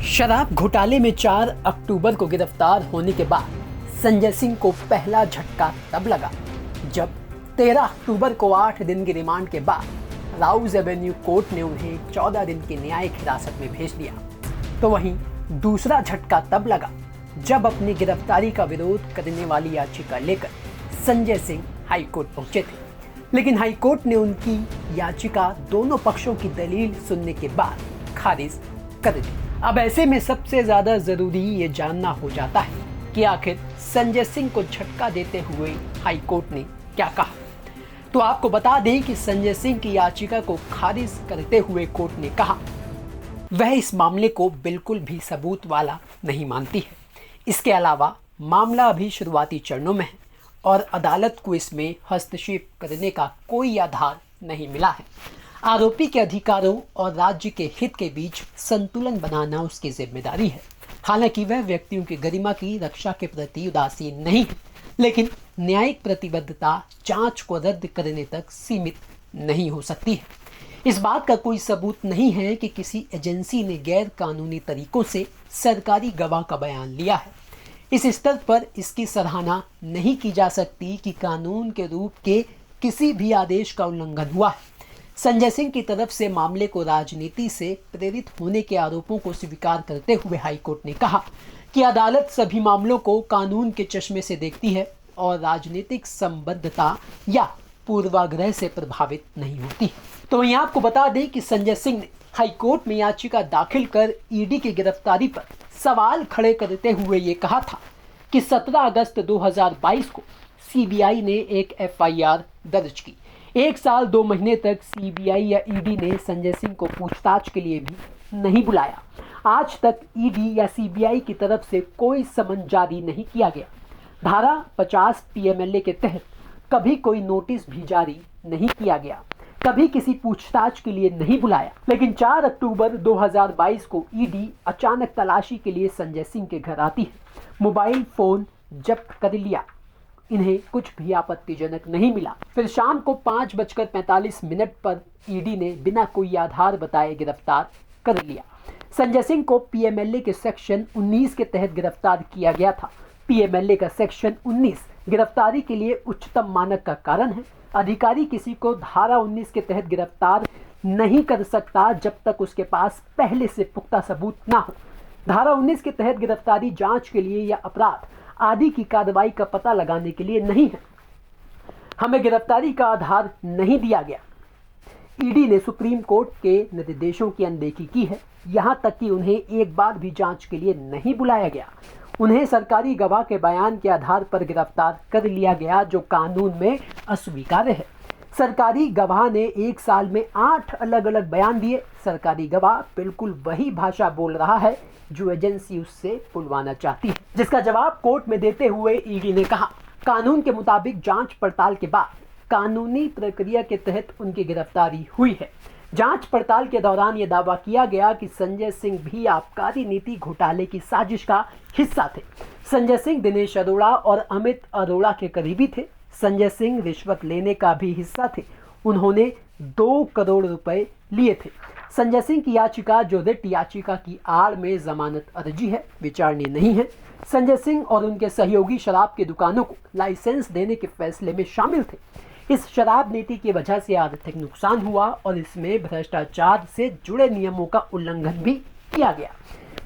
शराब घोटाले में 4 अक्टूबर को गिरफ्तार होने के बाद संजय सिंह को पहला झटका तब लगा जब 13 अक्टूबर को 8 दिन की रिमांड के बाद राउज एवेन्यू कोर्ट ने उन्हें 14 दिन की न्यायिक हिरासत में भेज दिया। तो वहीं दूसरा झटका तब लगा जब अपनी गिरफ्तारी का विरोध करने वाली याचिका लेकर संजय सिंह हाईकोर्ट पहुंचे थे, लेकिन हाईकोर्ट ने उनकी याचिका दोनों पक्षों की दलील सुनने के बाद खारिज कर दी। अब ऐसे में सबसे ज्यादा जरूरी ये जानना हो जाता है कि आखिर संजय सिंह को झटका देते हुए हाईकोर्ट ने क्या कहा। तो आपको बता दें कि संजय सिंह की याचिका को खारिज करते हुए कोर्ट ने कहा वह इस मामले को बिल्कुल भी सबूत वाला नहीं मानती है। इसके अलावा मामला अभी शुरुआती चरणों में है और अदालत को इसमें हस्तक्षेप करने का कोई आधार नहीं मिला है। आरोपी के अधिकारों और राज्य के हित के बीच संतुलन बनाना उसकी जिम्मेदारी है। हालांकि वह व्यक्तियों की गरिमा की रक्षा के प्रति उदासीन नहीं है, लेकिन न्यायिक प्रतिबद्धता जांच को रद्द करने तक सीमित नहीं हो सकती है। इस बात का कोई सबूत नहीं है कि किसी एजेंसी ने गैर कानूनी तरीकों से सरकारी गवाह का बयान लिया है। इस स्तर पर इसकी सराहना नहीं की जा सकती कि कानून के रूप के किसी भी आदेश का उल्लंघन हुआ है। संजय सिंह की तरफ से मामले को राजनीति से प्रेरित होने के आरोपों को स्वीकार करते हुए हाईकोर्ट ने कहा कि अदालत सभी मामलों को कानून के चश्मे से देखती है और राजनीतिक संबद्धता या पूर्वाग्रह से प्रभावित नहीं होती। तो वहीं आपको बता दें कि संजय सिंह ने हाईकोर्ट में याचिका दाखिल कर ईडी की गिरफ्तारी पर सवाल खड़े करते हुए ये कहा था कि 17 अगस्त 2022 को सीबीआई ने एक एफआईआर दर्ज की। 1 साल 2 महीने तक सीबीआई या ईडी ने संजय सिंह को पूछताछ के लिए भी नहीं बुलाया। आज तक ईडी या सीबीआई की तरफ से कोई समन जारी नहीं किया गया। धारा 50 पीएमएलए के तहत कभी कोई नोटिस भी जारी नहीं किया गया, कभी किसी पूछताछ के लिए नहीं बुलाया। लेकिन 4 अक्टूबर 2022 को ईडी अचानक तलाशी के लिए संजय सिंह के घर आती है। मोबाइल फोन जब्त कर लिया, इन्हें कुछ भी आपत्तिजनक नहीं मिला। फिर शाम को 5:45 पर ईडी ने बिना कोई आधार बताए गिरफ्तार कर लिया। संजय सिंह को पीएमएलए के सेक्शन 19 के तहत गिरफ्तार किया गया था। पीएमएलए का सेक्शन 19 गिरफ्तारी के लिए उच्चतम मानक का कारण है। अधिकारी किसी को धारा 19 के तहत गिरफ्तार नहीं कर सकता जब तक उसके पास पहले से पुख्ता सबूत ना हो। धारा 19 के तहत गिरफ्तारी जांच के लिए या अपराध आदि की कार्रवाई का पता लगाने के लिए नहीं है। हमें गिरफ्तारी का आधार नहीं दिया गया। ईडी ने सुप्रीम कोर्ट के निर्देशों की अनदेखी की है, यहां तक कि उन्हें एक बार भी जांच के लिए नहीं बुलाया गया। उन्हें सरकारी गवाह के बयान के आधार पर गिरफ्तार कर लिया गया, जो कानून में अस्वीकार्य है। सरकारी गवाह ने 1 साल में 8 अलग अलग बयान दिए। सरकारी गवाह बिल्कुल वही भाषा बोल रहा है जो एजेंसी उससे बुलवाना चाहती है, जिसका जवाब कोर्ट में देते हुए ईडी ने कहा कानून के मुताबिक जांच पड़ताल के बाद कानूनी प्रक्रिया के तहत उनकी गिरफ्तारी हुई है। जांच पड़ताल के दौरान यह दावा किया गया कि संजय सिंह भी आबकारी नीति घोटाले की साजिश का हिस्सा थे। संजय सिंह दिनेश अरोड़ा और अमित अरोड़ा के करीबी थे। संजय सिंह रिश्वत लेने का भी हिस्सा थे। उन्होंने 2 करोड़ रुपए लिए थे। संजय सिंह की याचिका, जो रिट याचिका की आड़ में जमानत अर्जी है, विचारणीय नहीं है। संजय सिंह और उनके सहयोगी शराब की दुकानों को लाइसेंस देने के फैसले में शामिल थे। इस शराब नीति की वजह से आर्थिक नुकसान हुआ और इसमें भ्रष्टाचार से जुड़े नियमों का उल्लंघन भी किया गया।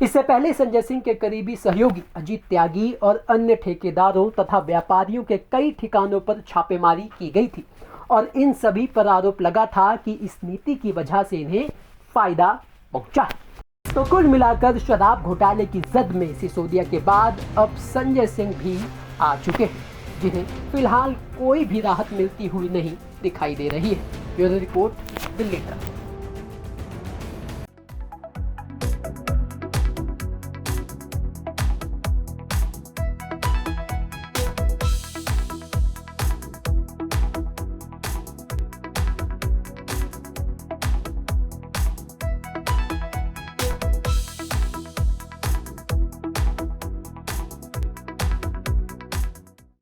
इससे पहले संजय सिंह के करीबी सहयोगी अजीत त्यागी और अन्य ठेकेदारों तथा व्यापारियों के कई ठिकानों पर छापेमारी की गई थी और इन सभी पर आरोप लगा था कि इस नीति की वजह से इन्हें फायदा पहुंचा। तो कुल मिलाकर शराब घोटाले की जद में सिसोदिया के बाद अब संजय सिंह भी आ चुके हैं, जिन्हें फिलहाल कोई भी राहत मिलती हुई नहीं दिखाई दे रही है। ब्यूरो रिपोर्ट, दिल्ली तक।